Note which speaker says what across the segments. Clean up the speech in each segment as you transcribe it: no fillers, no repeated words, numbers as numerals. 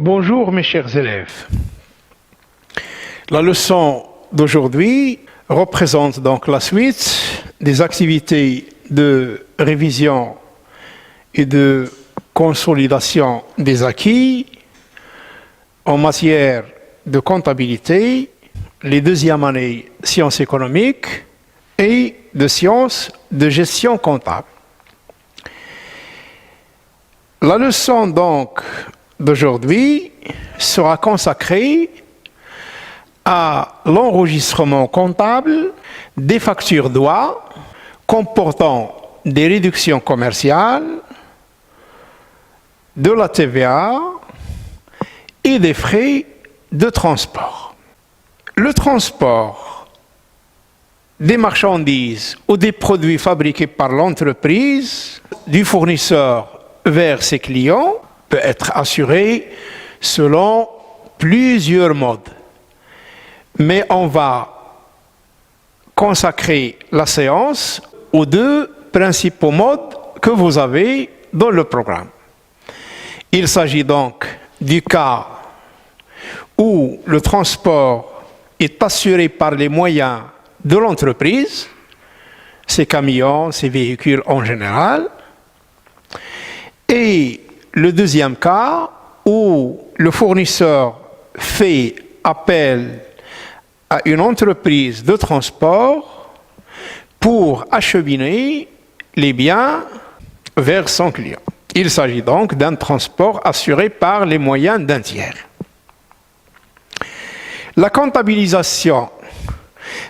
Speaker 1: Bonjour mes chers élèves. La leçon d'aujourd'hui représente donc la suite des activités de révision et de consolidation des acquis en matière de comptabilité, les deuxièmes années sciences économiques et de sciences de gestion comptable. La leçon donc d'aujourd'hui sera consacrée à l'enregistrement comptable des factures droits comportant des réductions commerciales, de la TVA et des frais de transport. Le transport des marchandises ou des produits fabriqués par l'entreprise, du fournisseur vers ses clients, peut être assuré selon plusieurs modes. Mais on va consacrer la séance aux deux principaux modes que vous avez dans le programme. Il s'agit donc du cas où le transport est assuré par les moyens de l'entreprise, ses camions, ses véhicules en général, et le deuxième cas où le fournisseur fait appel à une entreprise de transport pour acheminer les biens vers son client. Il s'agit donc d'un transport assuré par les moyens d'un tiers. La comptabilisation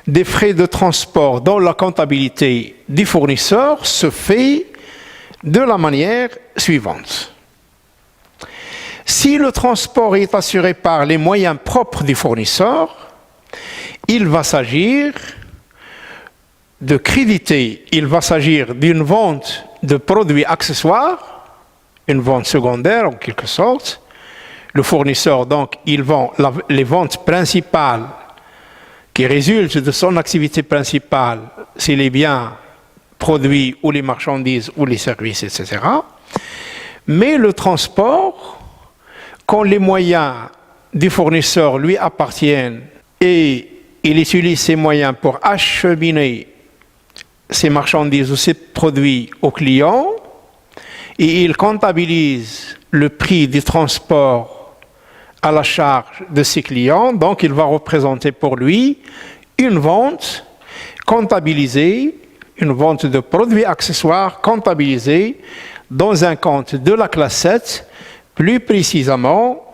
Speaker 1: des frais de transport dans la comptabilité du fournisseur se fait de la manière suivante. Si le transport est assuré par les moyens propres du fournisseur, il va s'agir de créditer, il va s'agir d'une vente de produits accessoires, une vente secondaire en quelque sorte. Le fournisseur, donc, il vend les ventes principales qui résultent de son activité principale, c'est les biens produits ou les marchandises ou les services, etc. Mais le transport, quand les moyens du fournisseur lui appartiennent et il utilise ces moyens pour acheminer ces marchandises ou ces produits aux clients, et il comptabilise le prix du transport à la charge de ses clients, donc il va représenter pour lui une vente comptabilisée, une vente de produits accessoires comptabilisée dans un compte de la classe 7, plus précisément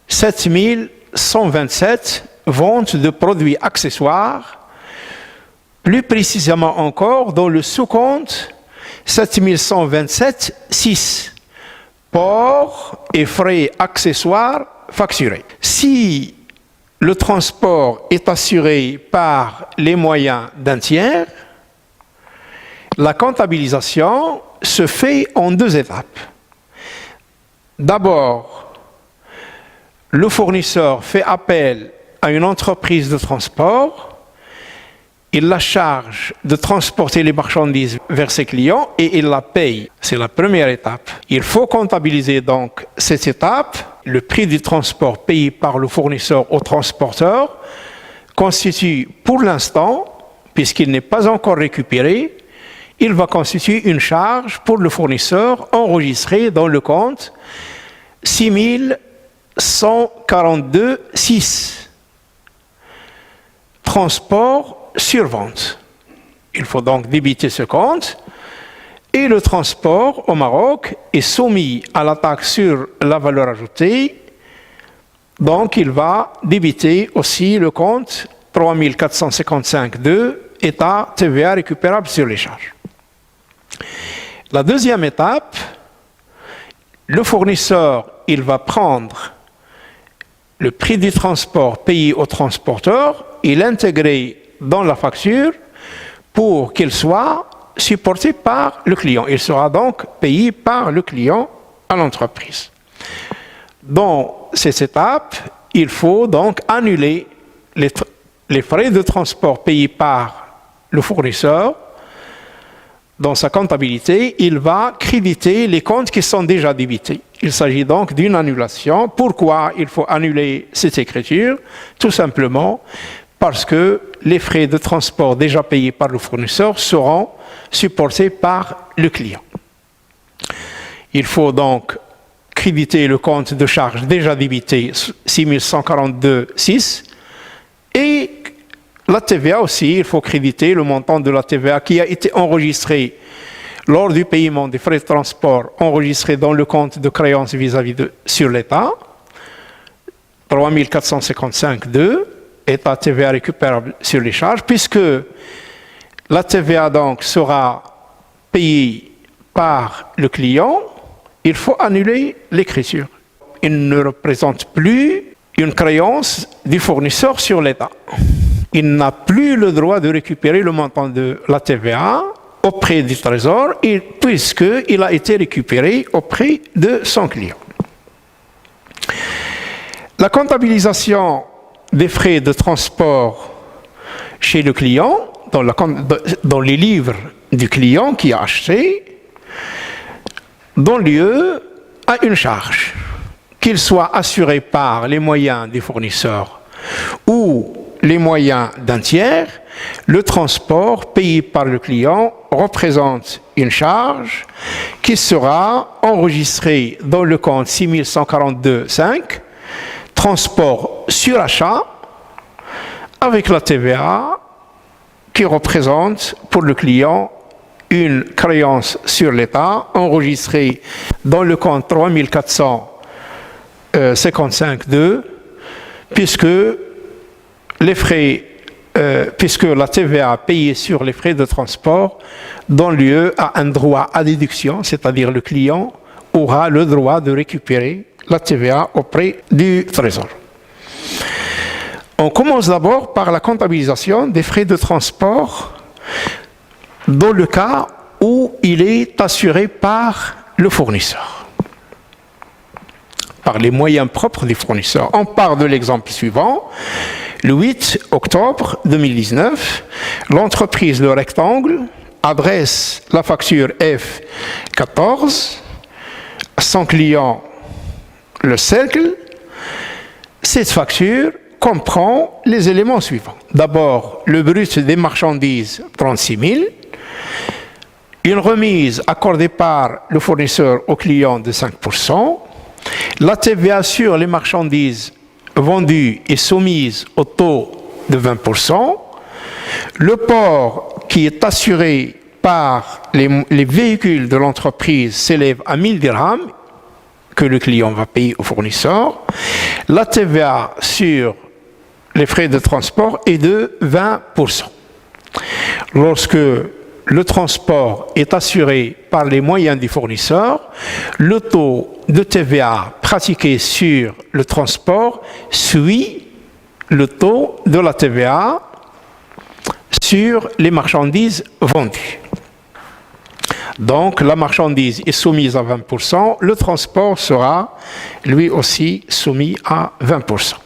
Speaker 1: 7127 ventes de produits accessoires, plus précisément encore dans le sous-compte 7127-6, port et frais accessoires facturés. Si le transport est assuré par les moyens d'un tiers, la comptabilisation se fait en deux étapes. D'abord, le fournisseur fait appel à une entreprise de transport, il la charge de transporter les marchandises vers ses clients et il la paye. C'est la première étape. Il faut comptabiliser donc cette étape. Le prix du transport payé par le fournisseur au transporteur constitue pour l'instant, puisqu'il n'est pas encore récupéré, il va constituer une charge pour le fournisseur enregistrée dans le compte 6142,6. Transport sur vente. Il faut donc débiter ce compte et le transport au Maroc est soumis à la taxe sur la valeur ajoutée. Donc il va débiter aussi le compte 3455,2 État TVA récupérable sur les charges. La deuxième étape, le fournisseur, il va prendre le prix du transport payé au transporteur et l'intégrer dans la facture pour qu'il soit supporté par le client. Il sera donc payé par le client à l'entreprise. Dans cette étape, il faut donc annuler les frais de transport payés par le fournisseur. Dans sa comptabilité, il va créditer les comptes qui sont déjà débités. Il s'agit donc d'une annulation. Pourquoi il faut annuler cette écriture? Tout simplement parce que les frais de transport déjà payés par le fournisseur seront supportés par le client. Il faut donc créditer le compte de charge déjà débité 6142,6 et la TVA aussi, il faut créditer le montant de la TVA qui a été enregistré lors du paiement des frais de transport enregistrés dans le compte de créance sur l'État, 3455,2, État TVA récupérable sur les charges, puisque la TVA donc sera payée par le client, il faut annuler l'écriture. Il ne représente plus une créance du fournisseur sur l'État. Il n'a plus le droit de récupérer le montant de la TVA auprès du Trésor, puisqu'il a été récupéré auprès de son client. La comptabilisation des frais de transport chez le client, dans les livres du client qui a acheté, donne lieu à une charge, qu'il soit assuré par les moyens du fournisseur ou les moyens d'un tiers. Le transport payé par le client représente une charge qui sera enregistrée dans le compte 6142,5, transport sur achat, avec la TVA qui représente pour le client une créance sur l'État enregistrée dans le compte 3455,2, puisque la TVA payée sur les frais de transport donne lieu à un droit à déduction, c'est-à-dire le client aura le droit de récupérer la TVA auprès du Trésor. On commence d'abord par la comptabilisation des frais de transport dans le cas où il est assuré par le fournisseur, par les moyens propres du fournisseur. On part de l'exemple suivant. Le 8 octobre 2019, l'entreprise Le Rectangle adresse la facture F14 à son client Le Cercle. Cette facture comprend les éléments suivants. D'abord, le brut des marchandises, 36 000. Une remise accordée par le fournisseur au client de 5%. La TVA sur les marchandises vendues et soumises au taux de 20%. Le port qui est assuré par les véhicules de l'entreprise s'élève à 1000 dirhams que le client va payer au fournisseur. La TVA sur les frais de transport est de 20%. Lorsque le transport est assuré par les moyens du fournisseur, le taux de TVA pratiqué sur le transport suit le taux de la TVA sur les marchandises vendues. Donc la marchandise est soumise à 20%, le transport sera lui aussi soumis à 20%.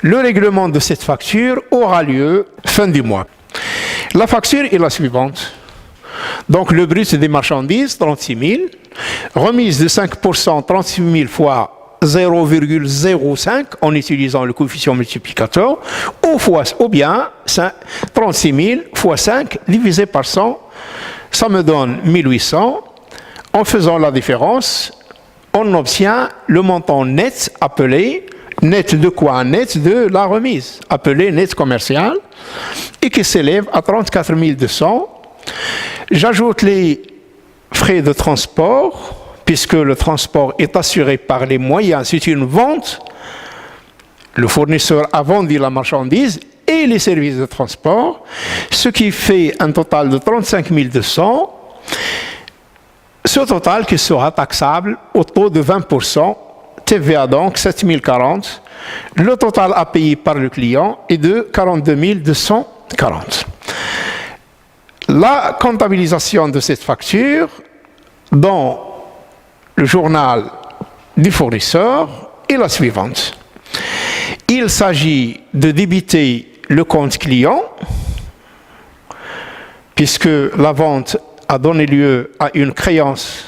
Speaker 1: Le règlement de cette facture aura lieu fin du mois. La facture est la suivante. Donc le brut des marchandises, 36 000. Remise de 5%, 36 000 fois 0,05 en utilisant le coefficient multiplicateur, ou bien 36 000 fois 5 divisé par 100, ça me donne 1800. En faisant la différence, on obtient le montant net appelé, net de quoi? Net de la remise, appelé net commercial, et qui s'élève à 34 200. J'ajoute les frais de transport, puisque le transport est assuré par les moyens, c'est une vente. Le fournisseur a vendu la marchandise et les services de transport, ce qui fait un total de 35 200. Ce total qui sera taxable au taux de 20%, TVA donc 7 040. Le total à payer par le client est de 42 240. La comptabilisation de cette facture dans le journal du fournisseur est la suivante. Il s'agit de débiter le compte client, puisque la vente a donné lieu à une créance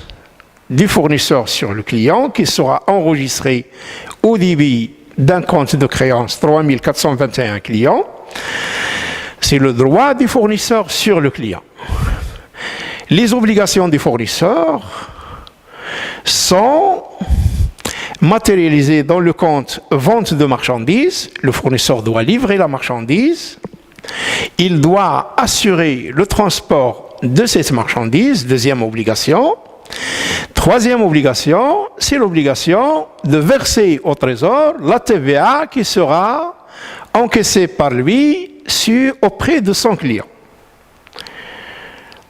Speaker 1: du fournisseur sur le client qui sera enregistré au débit d'un compte de créance 3421 clients. C'est le droit du fournisseur sur le client. Les obligations du fournisseur sont matérialisées dans le compte vente de marchandises. Le fournisseur doit livrer la marchandise. Il doit assurer le transport de cette marchandise, deuxième obligation. Troisième obligation, c'est l'obligation de verser au trésor la TVA qui sera encaissée par lui auprès de son client.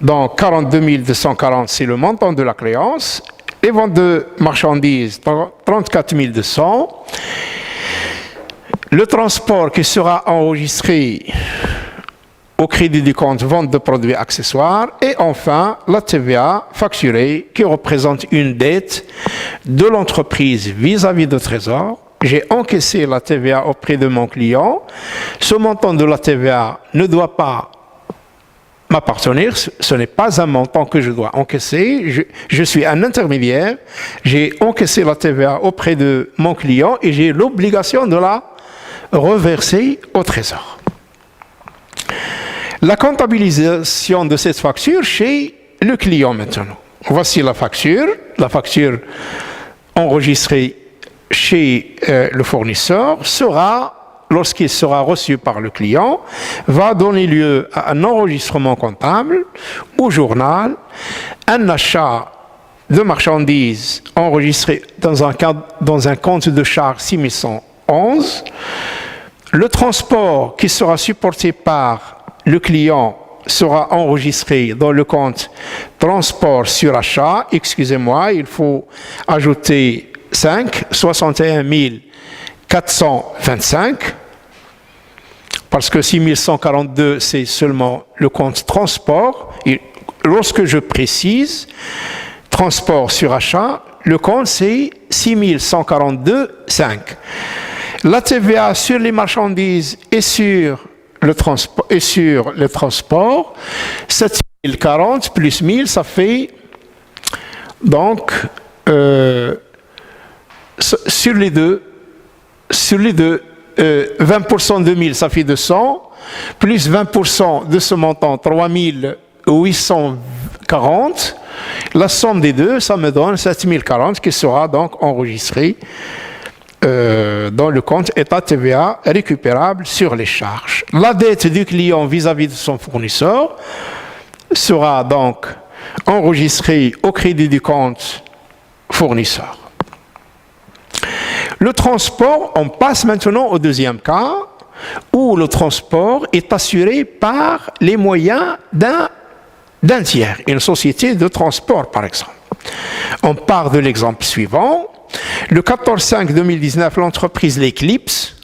Speaker 1: Donc 42 240, c'est le montant de la créance. Les ventes de marchandises, 34 200. Le transport qui sera enregistré au crédit du compte vente de produits accessoires. Et enfin, la TVA facturée qui représente une dette de l'entreprise vis-à-vis du Trésor. J'ai encaissé la TVA auprès de mon client. Ce montant de la TVA ne doit pas m'appartenir. Ce n'est pas un montant que je dois encaisser. Je suis un intermédiaire. J'ai encaissé la TVA auprès de mon client et j'ai l'obligation de la reverser au Trésor. La comptabilisation de cette facture chez le client maintenant. Voici la facture enregistrée chez le fournisseur sera, lorsqu'il sera reçu par le client, va donner lieu à un enregistrement comptable au journal, un achat de marchandises enregistré dans un compte de charge 6111, le transport qui sera supporté par le client sera enregistré dans le compte transport sur achat. Excusez-moi, il faut ajouter 61 425 parce que 6142 c'est seulement le compte transport. Et lorsque je précise transport sur achat, le compte c'est 6142,5. La TVA sur les marchandises et sur le transport, 7040 plus 1000, ça fait donc sur les deux 20% de 1000, ça fait 200, plus 20% de ce montant, 3840. La somme des deux, ça me donne 7040 qui sera donc enregistré dans le compte État TVA récupérable sur les charges. La dette du client vis-à-vis de son fournisseur sera donc enregistrée au crédit du compte fournisseur. Le transport, on passe maintenant au deuxième cas, où le transport est assuré par les moyens d'un tiers, une société de transport par exemple. On part de l'exemple suivant. Le 14/5/2019, l'entreprise L'Eclipse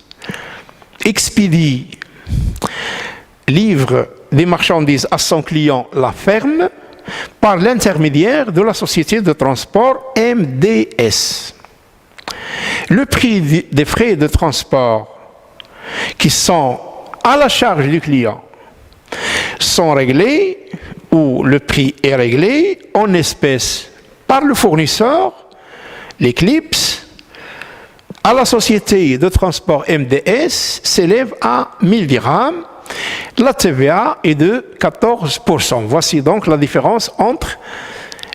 Speaker 1: expédie, livre des marchandises à son client La Ferme par l'intermédiaire de la société de transport MDS. Le prix des frais de transport qui sont à la charge du client sont réglés, ou le prix est réglé en espèces par le fournisseur, L'Eclipse, à la société de transport MDS s'élève à 1000 dirhams. La TVA est de 14%. Voici donc la différence entre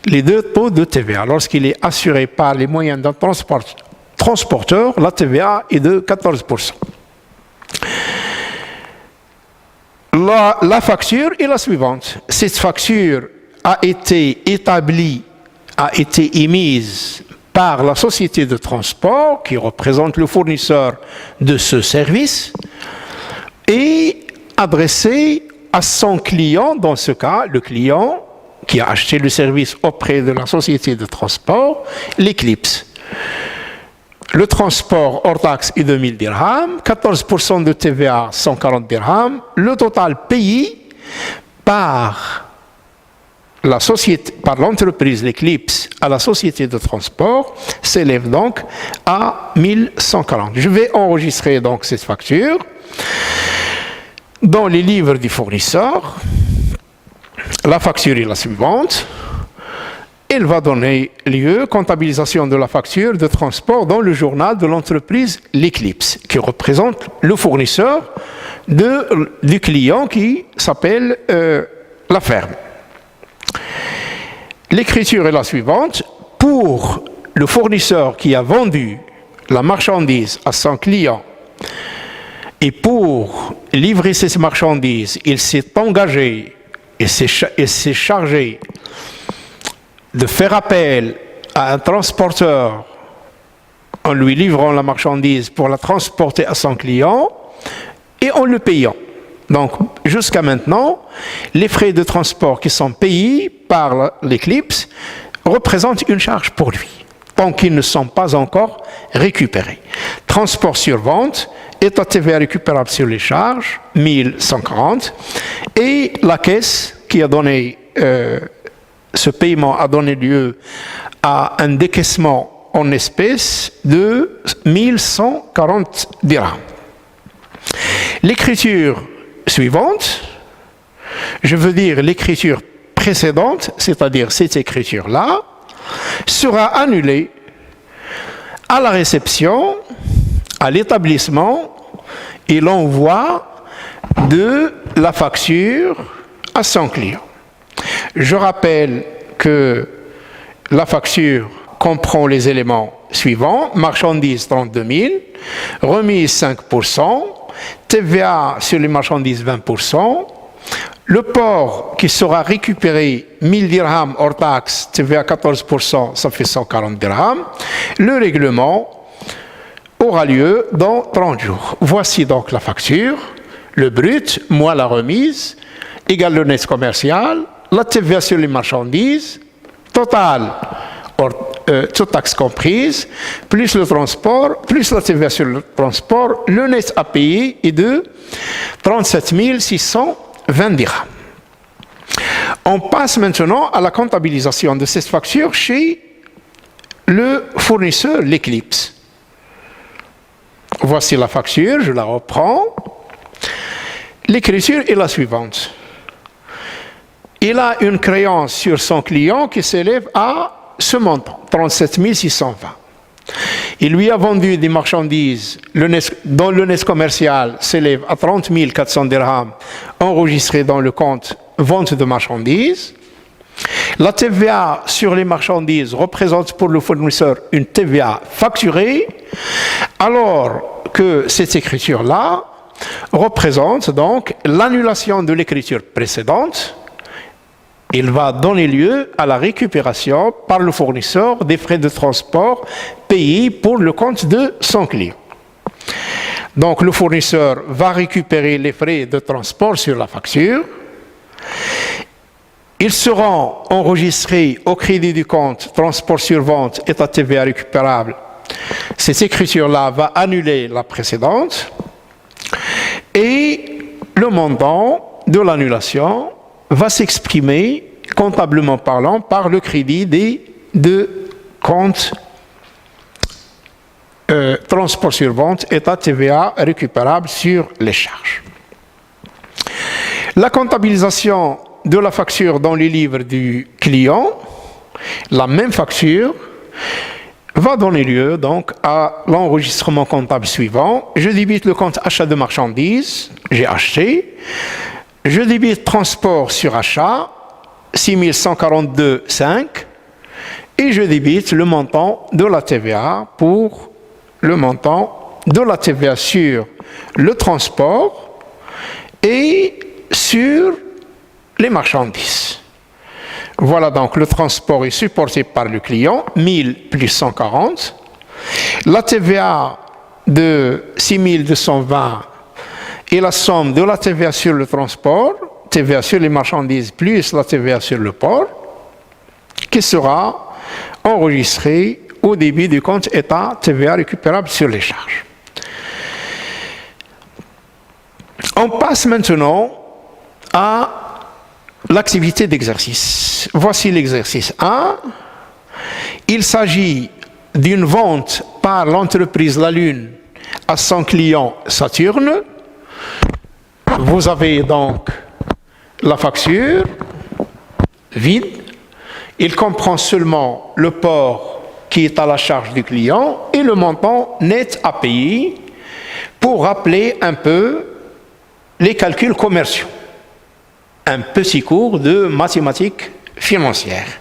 Speaker 1: les deux taux de TVA. Lorsqu'il est assuré par les moyens d'un transporteur, la TVA est de 14%. La facture est la suivante. Cette facture a été établie, a été émise par la société de transport qui représente le fournisseur de ce service et adressée à son client, dans ce cas, le client qui a acheté le service auprès de la société de transport, L'Eclipse. Le transport hors taxe est de 1000 dirhams, 14% de TVA, 140 dirhams. Le total payé par l'entreprise L'Eclipse à la société de transport s'élève donc à 1140. Je vais enregistrer donc cette facture dans les livres du fournisseur. La facture est la suivante. Et il va donner lieu à comptabilisation de la facture de transport dans le journal de l'entreprise L'Éclipse, qui représente le fournisseur du client qui s'appelle la ferme. L'écriture est la suivante. Pour le fournisseur qui a vendu la marchandise à son client et pour livrer ces marchandises, il s'est engagé et s'est chargé de faire appel à un transporteur en lui livrant la marchandise pour la transporter à son client et en le payant. Donc, jusqu'à maintenant, les frais de transport qui sont payés par l'Éclipse représentent une charge pour lui, tant qu'ils ne sont pas encore récupérés. Transport sur vente, état TVA récupérable sur les charges, 1140, et la caisse qui a donné, ce paiement a donné lieu à un décaissement en espèces de 1140 dirhams. L'écriture suivante, je veux dire l'écriture précédente, c'est-à-dire cette écriture-là, sera annulée à la réception, à l'établissement et l'envoi de la facture à son client. Je rappelle que la facture comprend les éléments suivants: marchandises 32 000, remise 5%, TVA sur les marchandises 20%, le port qui sera récupéré 1000 dirhams hors taxe, TVA 14%, ça fait 140 dirhams. Le règlement aura lieu dans 30 jours. Voici donc la facture, le brut, moins la remise, égale le net commercial, la TVA sur les marchandises, total, toute taxe comprise, plus le transport, plus la TVA sur le transport, le net à payer est de 37 620 dirhams. On passe maintenant à la comptabilisation de cette facture chez le fournisseur L'Éclipse. Voici la facture, je la reprends. L'écriture est la suivante. Il a une créance sur son client qui s'élève à ce montant, 37 620. Il lui a vendu des marchandises dont le net commercial s'élève à 30 400 dirhams enregistrés dans le compte vente de marchandises. La TVA sur les marchandises représente pour le fournisseur une TVA facturée, alors que cette écriture-là représente donc l'annulation de l'écriture précédente. Il va donner lieu à la récupération par le fournisseur des frais de transport payés pour le compte de son client. Donc le fournisseur va récupérer les frais de transport sur la facture. Ils seront enregistrés au crédit du compte transport sur vente état TVA récupérable. Cette écriture-là va annuler la précédente et le montant de l'annulation va s'exprimer, comptablement parlant, par le crédit des deux comptes transport sur vente, état TVA récupérable sur les charges. La comptabilisation de la facture dans les livres du client, la même facture, va donner lieu donc à l'enregistrement comptable suivant. Je débite le compte achat de marchandises, j'ai acheté. Je débite transport sur achat, 6142,5, et je débite le montant de la TVA pour le montant de la TVA sur le transport et sur les marchandises. Voilà donc le transport est supporté par le client, 1000 plus 140. La TVA de 6220 et la somme de la TVA sur le transport, TVA sur les marchandises plus la TVA sur le port, qui sera enregistrée au débit du compte état TVA récupérable sur les charges. On passe maintenant à l'activité d'exercice. Voici l'exercice 1. Il s'agit d'une vente par l'entreprise La Lune à son client Saturne. Vous avez donc la facture vide. Il comprend seulement le port qui est à la charge du client et le montant net à payer pour rappeler un peu les calculs commerciaux. Un petit cours de mathématiques financières.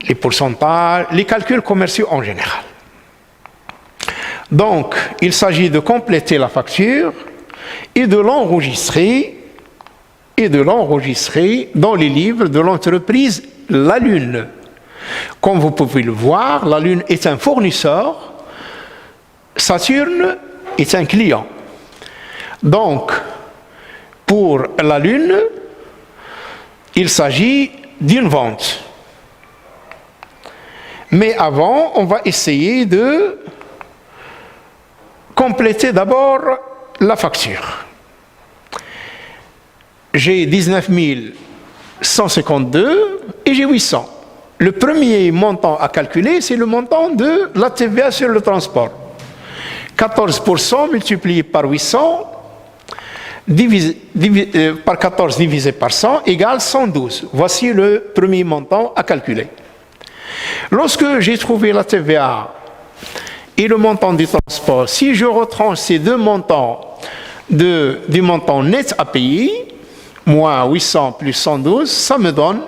Speaker 1: Les pourcentages, les calculs commerciaux en général. Donc, il s'agit de compléter la facture et de l'enregistrer dans les livres de l'entreprise La Lune. Comme vous pouvez le voir, La Lune est un fournisseur, Saturne est un client. Donc, pour La Lune, il s'agit d'une vente. Mais avant, on va essayer de compléter d'abord la facture. J'ai 19 152 et j'ai 800. Le premier montant à calculer, c'est le montant de la TVA sur le transport. 14% multiplié par 800, par 14 divisé par 100 égale 112. Voici le premier montant à calculer. Lorsque j'ai trouvé la TVA et le montant du transport, si je retranche ces deux montants du montant net à payer, moins 800 plus 112, ça me donne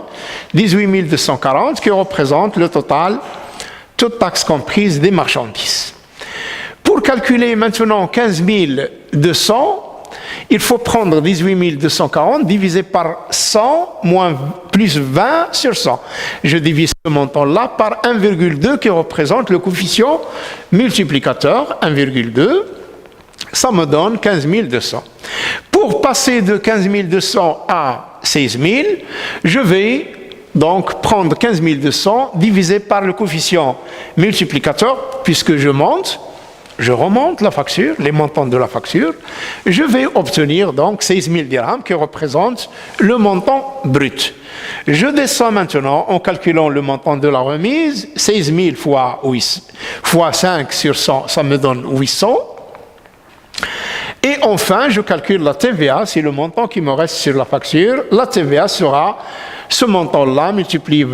Speaker 1: 18 240 qui représente le total, toute taxe comprise des marchandises. Pour calculer maintenant 15 200, il faut prendre 18 240 divisé par 100 plus 20 sur 100. Je divise ce montant-là par 1,2 qui représente le coefficient multiplicateur, 1,2. Ça me donne 15 200. Pour passer de 15 200 à 16 000, je vais donc prendre 15 200 divisé par le coefficient multiplicateur, puisque je remonte la facture, les montants de la facture, je vais obtenir donc 16 000 dirhams qui représentent le montant brut. Je descends maintenant en calculant le montant de la remise, 16 000 fois 5 sur 100, ça me donne 800. Et enfin, je calcule la TVA, c'est le montant qui me reste sur la facture. La TVA sera ce montant-là multiplié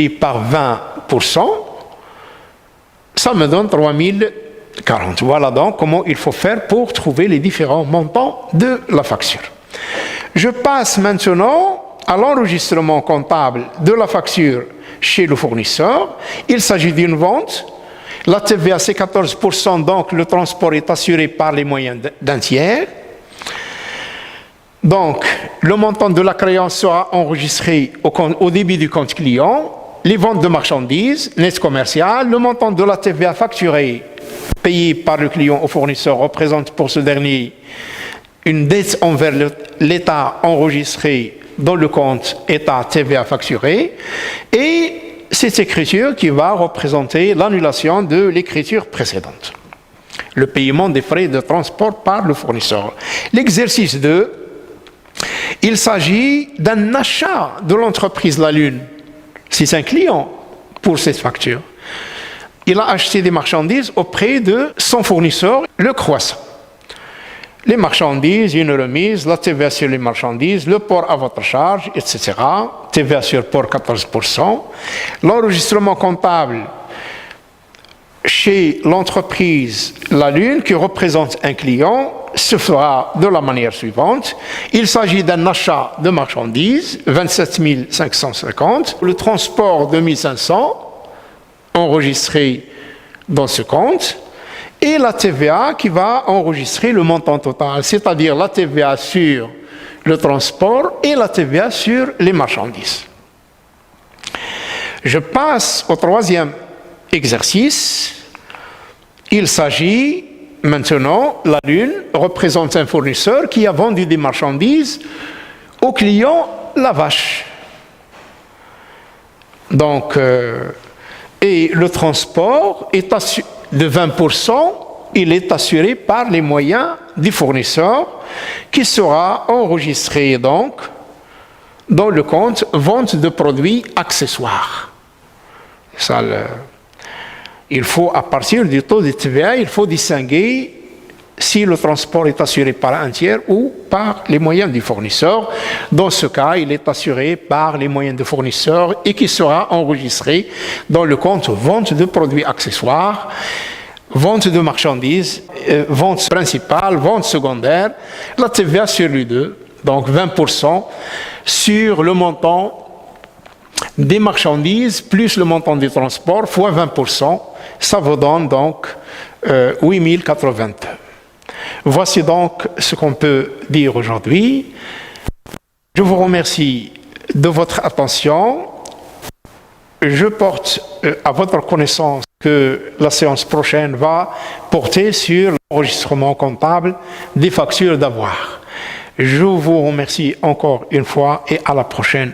Speaker 1: par 20%. Ça me donne 3040. Voilà donc comment il faut faire pour trouver les différents montants de la facture. Je passe maintenant à l'enregistrement comptable de la facture chez le fournisseur. Il s'agit d'une vente. La TVA, c'est 14%, donc le transport est assuré par les moyens d'un tiers. Donc, le montant de la créance sera enregistré au débit du compte client. Les ventes de marchandises, net commercial, le montant de la TVA facturée, payé par le client au fournisseur, représente pour ce dernier une dette envers l'État enregistrée dans le compte État TVA facturé, et cette écriture qui va représenter l'annulation de l'écriture précédente. Le paiement des frais de transport par le fournisseur. L'exercice 2, il s'agit d'un achat de l'entreprise La Lune. C'est un client pour cette facture. Il a acheté des marchandises auprès de son fournisseur, le Croissant. Les marchandises, une remise, la TVA sur les marchandises, le port à votre charge, etc. TVA sur port 14%. L'enregistrement comptable chez l'entreprise La Lune, qui représente un client, se fera de la manière suivante. Il s'agit d'un achat de marchandises, 27 550. Le transport de 1500, enregistré dans ce compte. Et la TVA qui va enregistrer le montant total, c'est-à-dire la TVA sur le transport et la TVA sur les marchandises. Je passe au troisième exercice. Il s'agit maintenant, La Lune représente un fournisseur qui a vendu des marchandises au client La Vache. Donc, et le transport est de 20%, il est assuré par les moyens du fournisseur qui sera enregistré donc dans le compte vente de produits accessoires. Il faut, à partir du taux de TVA, il faut distinguer si le transport est assuré par un tiers ou par les moyens du fournisseur. Dans ce cas, il est assuré par les moyens du fournisseur et qui sera enregistré dans le compte vente de produits accessoires, vente de marchandises, vente principale, vente secondaire, la TVA sur les deux, donc 20% sur le montant des marchandises plus le montant du transport fois 20%, ça vous donne donc 8 082. Voici donc ce qu'on peut dire aujourd'hui. Je vous remercie de votre attention. Je porte à votre connaissance que la séance prochaine va porter sur l'enregistrement comptable des factures d'avoir. Je vous remercie encore une fois et à la prochaine.